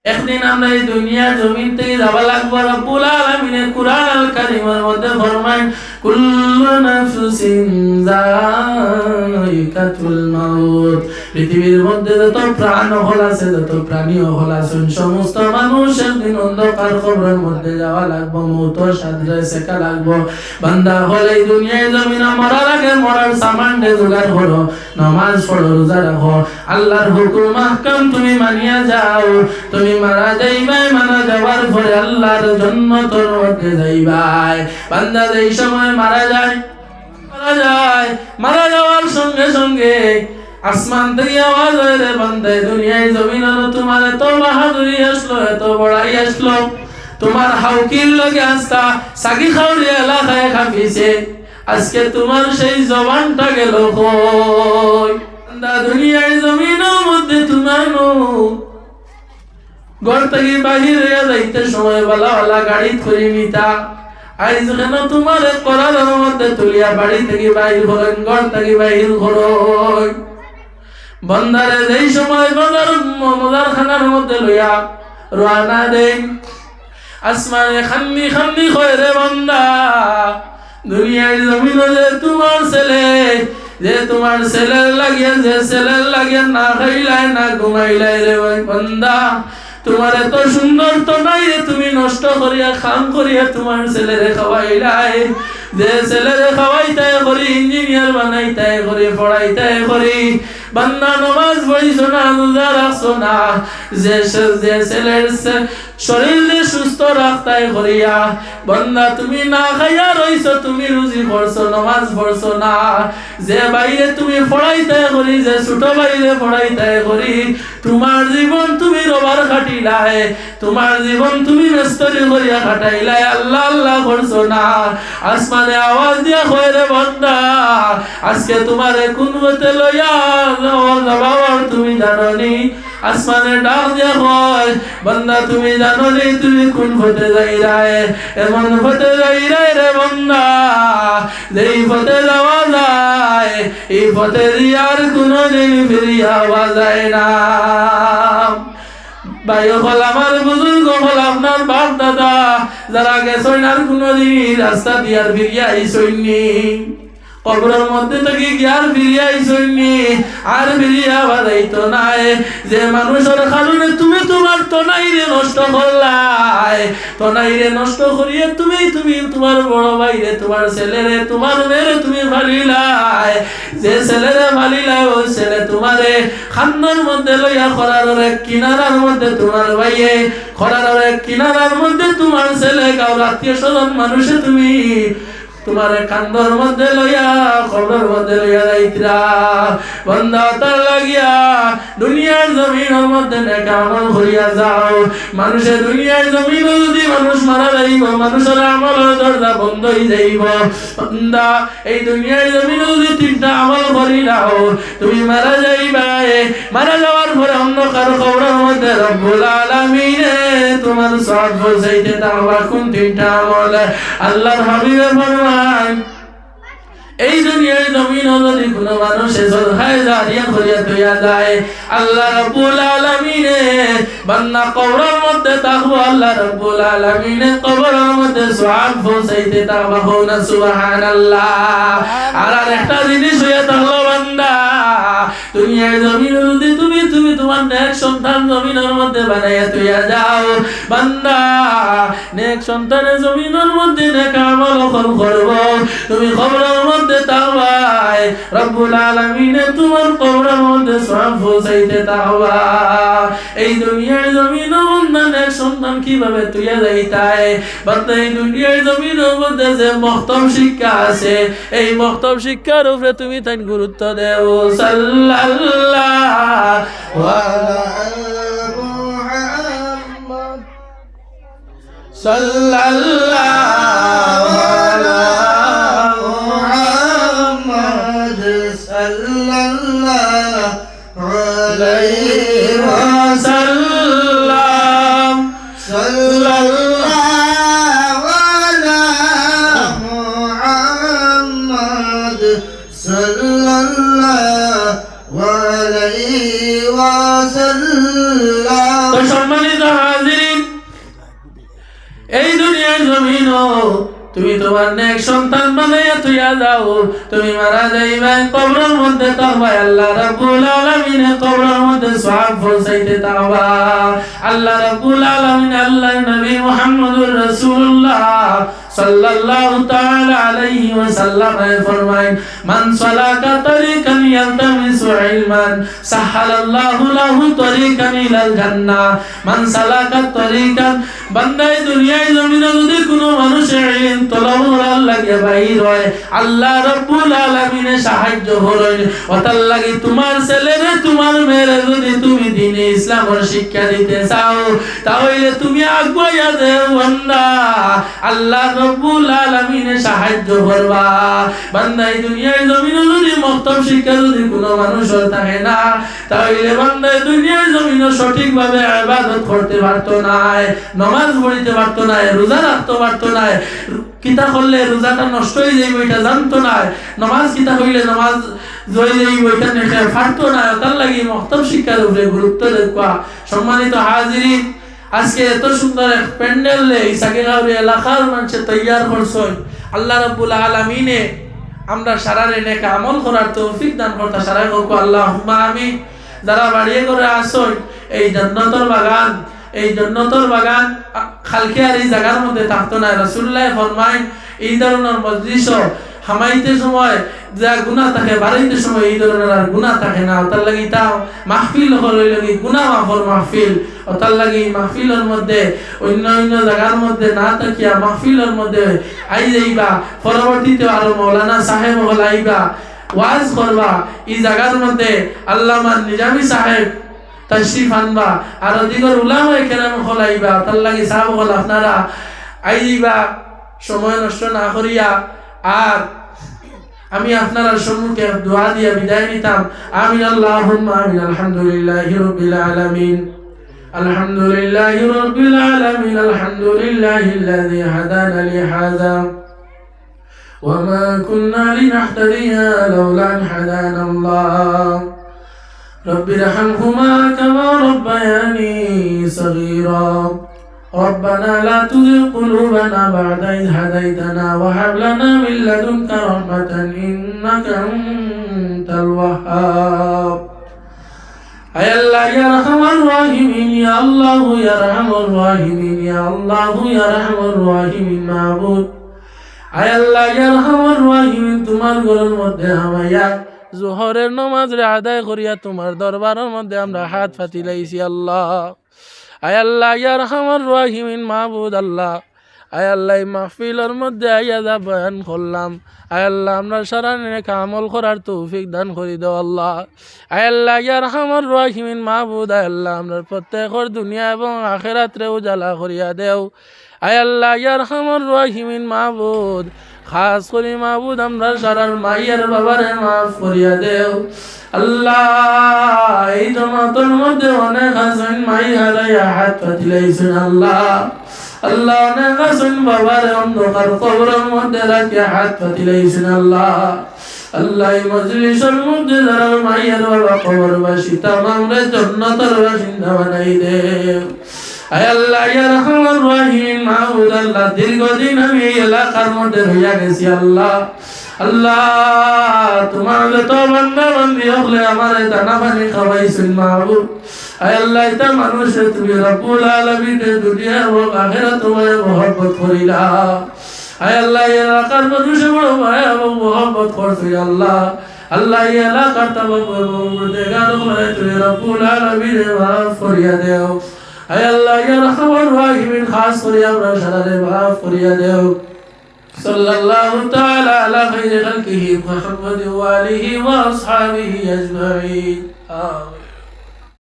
একদিন আমরা এই দুনিয়া জমিন থেকে যাওয়া লাগবো। রব্বুল আলামিনের কুরআন আল কারীমের মধ্যে ফরমায় কুল্লু নাফসিন যায়িকাতুল মাউত। পৃথিবীর মধ্যে যত প্রাণ হল আছে, যত প্রাণী হল আছে, সমস্ত মানুষ একদিন অন্ধকার কবরের মধ্যে যাওয়া লাগবো, মৌতের সাথে শেখা লাগবো। বান্দা হল এই দুনিয়ায় জমিনে মরার আগে মরার সামানটা জোগাড় করো, নামাজ পড়ো, রোজা রাখো, আল্লাহর হুকুম আহকাম তুমি মানিয়া যাও। তুমি মারা যাইবাই, মারা যাওয়ার পরে আল্লাহর জান্নাতের মধ্যে যাইবাই। বান্দা যেই সময় মারা যায়, মারা যাওয়ার সঙ্গে সঙ্গে আসমান থেকে আওয়াজ হয়, রে বান্দা দুনিয়ায় জমিনে তোমার এত বাহাদুরি আসলো, এত বড়াই আসলো, তোমার হাউকির লগে আস্তা সাকি খাওয়ারি এলাকায় খাপিছে, আজকে তোমার সেই জবানটা গেল কই? বান্দা দুনিয়ায় জমিনের মধ্যে তোমার ঘর থেকে বাহির হইয়া যাইতে সময় বেলা গাড়ি ধরে নিতা, আইজ কেন তোমার করার মধ্যে তুলিয়া বাড়ি থেকে বাহির করেন, ঘর থেকে বাহির করেন। বন্দারে যেই সময় মজার খানার মধ্যে লইয়া রানা দেন, আসমানে খান্নি খান্নি কয়, রে বান্দা দুনিয়ার জমিনে যে তোমার ছেলে, যে তোমার ছেলের লাগিয়া, যে ছেলের লাগিয়া না খাইলাই না ঘুমাইলাই, রে বান্দা তোমার এত সুন্দর তো নাই রে, তুমি নষ্ট করিয়া খাম করিয়া তোমার ছেলেরে খাওয়াইলাই, যে ছেলেরে খাওয়াইতাই করি, ইঞ্জিনিয়ার বানাইতাই করি, পড়াইতাই করি, বান্দা নামাজ পড়িছো না, রোজা রাখছো না, যে ছেলের শরীরে সুস্থ রাখতাই করিয়া, বান্দা তুমি না খাইয়া রইছো, তুমি রুজি করছো, নামাজ পড়ছো না, যে বাইরে তুমি পড়াইতাই করি, যে ছোট বাইরে পড়াইতাই করি, তোমার জীবন তুমি রবার খাটিলাই, তোমার জীবন তুমি মেস্তরি করিয়া খাটাইলাই, আল্লাহ আল্লাহ করছো না। আসমানে আওয়াজ দিয়া কয়, রে বান্দা আজকে তোমারে কোন মতে লইয়া যাবার তুমি জানো নি? আসমানে ডাক দিয়া কয়, বান্দা তুমি জানো নি তুমি কোন পথে যাইরায়? এমন পথে যাইরায় রে বান্দা, যেই পথে যাওয়া যায় এই পথে আর কোনোদিন ফিরিয়া যাওয়া যায় না। ভাই হল আমার বুজুর্গ হল আপনার বাপ দাদা যারা গেছেন, আর কোনোদিন রাস্তা দিয়ার ফিরিয়া আইসইনি, কবরের মধ্যে থেকে গিয়ার ফিরিয়া আইসইনি, আর ফিরিয়া বাজাইতো নাই। যে মানুষের কারণে তুমি তোমার তনাইরে নষ্ট করলাই, তনাইরে নষ্ট করিয়ে তুমি তোমার বড় ভাইরে, তোমার ছেলেরে, তোমার মেয়েরে তুমি ফালিলাই, যে ছেলেরে ফালিলাই ওই ছেলে তোমারে খান্নার মধ্যে লইয়া খরার এক কিনারার মধ্যে তোমার ভাইয়ে, খরার এক কিনারার মধ্যে তোমার ছেলে, কাউ আত্মীয় স্বজন মানুষে তুমি তোমার কান্দর মধ্যে লইয়া কবরের মধ্যে লইয়া যাইতরা। বান্দা তার লাগিয়া দুনিয়ার জমিনের মধ্যে নেক আমল করিয়া যাও। মানুষের দুনিয়ার জমিনে যদি মানুষ মারা যাইব, মানুষের আমলের দরজা বন্ধ হয়ে যাইব। বান্দা এই দুনিয়ার জমিনে যদি তিনটা আমল করি নাও, তুমি মারা যাইবা, মারা যাওয়ার পরে অন্ধকার কবরের মধ্যে রব্বুল আলামিনে তোমার সওয়াব পৌঁছাইতে থাকবা। কোন তিনটা আমল? আল্লাহর হাবিবে ফরমান, এই দুনিয়ার জমিন যদি কোনো মানুষে সদকায়ে জারিয়া করিয়া থইয়া যায়, আল্লাহ রাব্বুল আলামিনে বান্দা কবরের মধ্যে থাকবো, আল্লাহ রাব্বুল আলামিনে কবরের মধ্যে সওয়াব পৌঁছাইতে থাকবা। না সুবহানাল্লাহ। আর একটা জিনিস হইয়া থাকলো বান্দা, দুনিয়ার জমিন যদি তুমি তোমার নেক সন্তান জমিনের মধ্যে বানাইয়া থইয়া যাও, বান্দা নেক সন্তানের জমিনের মধ্যে নেক আমল করব, তুমি কবরের মধ্যে তাওবাই রব্বুল আলামিনে তোমার কবরের মধ্যে সওয়াব পৌঁছাইতে তাওবা। এই দুনিয়ার জমিনে বান্দা নেক সন্তান কিভাবে তুইয়া যাইতায়? বান্দা এই দুনিয়ার জমিনের মধ্যে যে মহতম শিক্ষা আছে, এই মহতম শিক্ষার উপরে তুমি তাই গুরুত্ব দেও। সাল্লাল্লাহু মুহাম্মদ সাল্লাল্লাহু আলাইহি ওয়াসাল্লাম। সাল্লাল্লাহু আলা মুহাম্মদ সাল্লাল্লাহু আলাইহি ওয়াসাল্লাম। সম্মানিত এই দুনিয়ার জমিনও তুমি তোমার নেক সন্তান বানাইয়া তুইয়া যাও, তুমি মারা যাইবা কবরের মধ্যে তাওবা আল্লাহ রাব্বুল আলামিনে কবরের মধ্যে সওয়াব পৌঁছাইতে তাওবা। আল্লাহ রাব্বুল আলামিন আল্লাহর নবী মুহাম্মদুর রাসূলুল্লাহ সাল্লাল্লাহু তাআলা আলাইহি ওয়াসাল্লাম ফরমায়, মান সালাকা তরিকান ইয়ালতামিসু ইলমান সাহালাল্লাহু লাহু তরিকান ইলাল জান্নাহ। মান সালাকা তরিকান, বান্দায় দুনিয়ায় জমিনে যদি কোনো মানুষ ইলম তলব করার লাগে বাইর হয়, আল্লাহ রাব্বুল আলামিনে সাহায্য করেন। ওটার লাগি তোমার ছেলেরে তোমার মেয়েরে যদি তুমি দ্বীনে ইসলামের শিক্ষা দিতে চাও, তাহলে তুমি আগুয়া দেও বান্দা, আল্লাহ রাব্বুল আলামিনে সাহায্য করবা। বান্দা এই দুনিয়ায় জমিনে যদি মক্তব শিক্ষা যদি কোনো মানুষের থাকে না, তাহলে বান্দা এই দুনিয়ার জমিনে সঠিকভাবে ইবাদত করতে পারতো না, নামাজ পড়তে পারতো না, রোজা রাখতে পারতো না, কিতা করলে রোজাটা নষ্ট হয়ে যাইব এটা জানতো না, নামাজ কিতা হইলে নামাজ জয় যাইব এটা নেখে পারতো না। তার লাগি মক্তব শিক্ষার উপরে গুরুত্ব দেওয়া। সম্মানিত হাজিরিন, আজকে এত সুন্দর এক প্যান্ডেল সাকিগাঁওর এলাকার মানুষে তৈয়ার করছেন। আল্লাহ রাব্বুল আলামিনে আমরা সারারে নেক আমল করার তৌফিক দান করতে সারাই হোক আল্লাহুম্মা আমিন। যারা বাড়িয়ে করে আসেন এই জান্নাতের বাগান খালকে আর এই জায়গার মধ্যে থাকতো না। রাসূলুল্লাহ ফরমায়, এই ধরনের মজলিস হামাইতে সময় যা গুনাহ থাকে বাড়াইতে সময় এই ধরনের আর গুনাহ থাকে না। তার লাগি তাও মাহফিল হইল লাগি গুনাহ মাফর মাহফিল। তার লাগি মাহফিলের মধ্যে অন্য জায়গার মধ্যে না থাকিয়া মাহফিলের মধ্যে আই যাইবা, পরবর্তীতে আরো মাওলানা সাহেব হলাইবা, ওয়াজ করবা। এই জায়গার মধ্যে আল্লামা নিজামী সাহেব তাশরিফ আনবা, আর দিগর উলামায়ে কেরাম হলাইবা। তার লাগি সাহেব হল আপনারা আই যাইবা, সময় নষ্ট না করিয়া। আর আমি আপনারা সম্মুখে দোয়া দিয়া বিদায় নিতাম। আমিন আল্লাহুম্মা আমিন। আলহামদুলিল্লাহি রাব্বিল আলামিন, আলহামদুলিল্লাহি রাব্বিল আলামিন, আলহামদুলিল্লাহিল্লাযী হাদানা লিহাযা ওয়া মা কুন্না লিনাহতাদিয়া লাউলা আন হাদানাল্লাহ। রব্বিরহামহুমা কামা রাব্বায়ানি সগীরা। ربنا لا تزغ قلوبنا بعد إذ هديتنا وهب لنا من لدنك رحمة إنك أنت الوهاب. أي الله يا أرحم الراحمين، يا الله يا أرحم الراحمين، يا الله يا أرحم الراحمين معبود। أي الله يا أرحم الراحمين, তোমার ঘরের মধ্যে আমায়া জোহরের নামাজ রে আদায় করিয়া তোমার দরবারের মধ্যে আমরা হাত পাতিলাইছি আল্লাহ। আয় আল্লাহ ইয়া আরহামার রাহিমিন মাহবুদ আল্লাহ, আয় আল্লাহ মাহফিলের মধ্যে আইয়া যা বয়ান করলাম, আয় আল্লাহ আমরা সারা নেক আমল করার তৌফিক দান করি দাও আল্লাহ। আয় আল্লাহ ইয়া আরহামার রাহিমিন মাহবুদ, আয় আল্লাহ আমরা প্রত্যেকের দুনিয়া এবং আখিরাতরে উজালা করিয়া দেও। আয় আল্লাহ ইয়া আরহামার রাহিমিন মাহবুদ, খাস করি মাহবুদ আমরা সারার মাইয়ার বাবারে মাফ করিয়া দেও আল্লাহ। এই জমাতের মধ্যে অনেক আছেন মাই হারাইয়া হাত পাতিলাইছেন আল্লাহ। আল্লাহ অনেক আছেন বাবারে অন্ধকার কবরের মধ্যে রাখিয়া হাত পাতিলাইছেন আল্লাহ। আল্লাহ এই মজলিসের মধ্যে যারা মাইয়ার বাবা কবরবাসী তামামরে জান্নাতের বাসিন্দা বানাই দেও। আয় আল্লাহ ইয়া রাহমার রাহিম মাহবুদ আল্লাহ, দীর্ঘদিন আমি এই এলাকার মধ্যে রইয়া গেছি আল্লাহ। আল্লাহ তোমার তো বান্দা বান্দি হলে আমার দানা পানি খাওয়াইছেন মাহবুব। আয় আল্লাহ এটা মানুষে তুমি রব্বুল আলামিনের দুনিয়া ও আখিরাত তোমায় মহব্বত করিলা। আয় আল্লাহ এই এলাকার মানুষে বড় মায়া এবং মহব্বত করছে আল্লাহ। আল্লাহ এই এলাকার তামাম গুনাহগার করে তুমি রব্বুল আলামিনের মাফ করিয়া দেও। আয় আল্লাহ ইয়া রাহমার রাহিমিন, খাস করে আমরা সারারে মাফ করিয়া দেও। সাল্লাল্লাহু তাআলা আলা খাইরি খালকিহি মুহাম্মাদ ওয়া আলিহি ওয়া আসহাবিহি আজমাইন। আমিন।